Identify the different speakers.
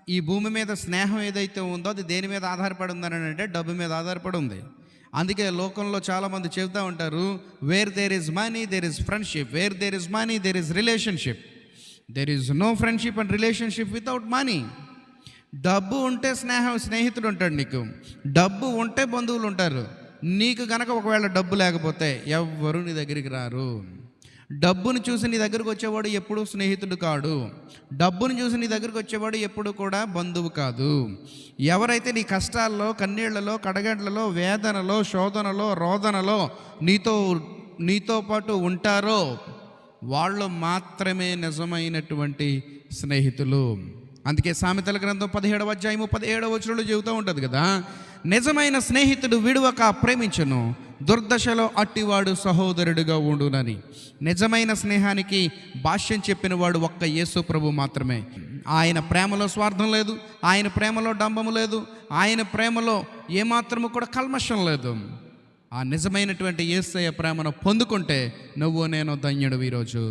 Speaker 1: ఈ భూమి మీద స్నేహం ఏదైతే ఉందో అది దేని మీద ఆధారపడి ఉందని అంటే డబ్బు మీద ఆధారపడి ఉంది. అందుకే లోకంలో చాలామంది చెబుతూ ఉంటారు, where there is money there is friendship, where there is money there is relationship, there is no friendship and relationship without money. డబ్బు ఉంటే స్నేహితుడు ఉంటాడు నీకు, డబ్బు ఉంటే బంధువులు ఉంటారు. నీకు గనక ఒకవేళ డబ్బు లేకపోతే ఎవ్వరూ నీ దగ్గరికి రారు. డబ్బును చూసి నీ దగ్గరకు వచ్చేవాడు ఎప్పుడూ స్నేహితుడు కాడు. డబ్బును చూసి నీ దగ్గరకు వచ్చేవాడు ఎప్పుడు కూడా బంధువు కాదు. ఎవరైతే నీ కష్టాల్లో, కన్నీళ్లలో, కడగండ్లలో, వేదనలో, శోధనలో, రోదనలో నీతో పాటు ఉంటారో వాళ్ళు మాత్రమే నిజమైనటువంటి స్నేహితులు. అందుకే సామెతల గ్రంథం 17వ అధ్యాయము 17వ వచనంలో చెబుతూ ఉంటుంది కదా, నిజమైన స్నేహితుడు విడువక ప్రేమించును, దుర్దశలో అట్టివాడు సహోదరుడిగా ఉండునని. నిజమైన స్నేహానికి భాష్యం చెప్పిన వాడు ఒక్క యేసు ప్రభు మాత్రమే. ఆయన ప్రేమలో స్వార్థం లేదు, ఆయన ప్రేమలో డంబము లేదు, ఆయన ప్రేమలో ఏమాత్రము కూడా కల్మషం లేదు. ఆ నిజమైనటువంటి యేసయ్య ప్రేమను పొందుకుంటే నువ్వు నేను ధన్యుడు ఈరోజు.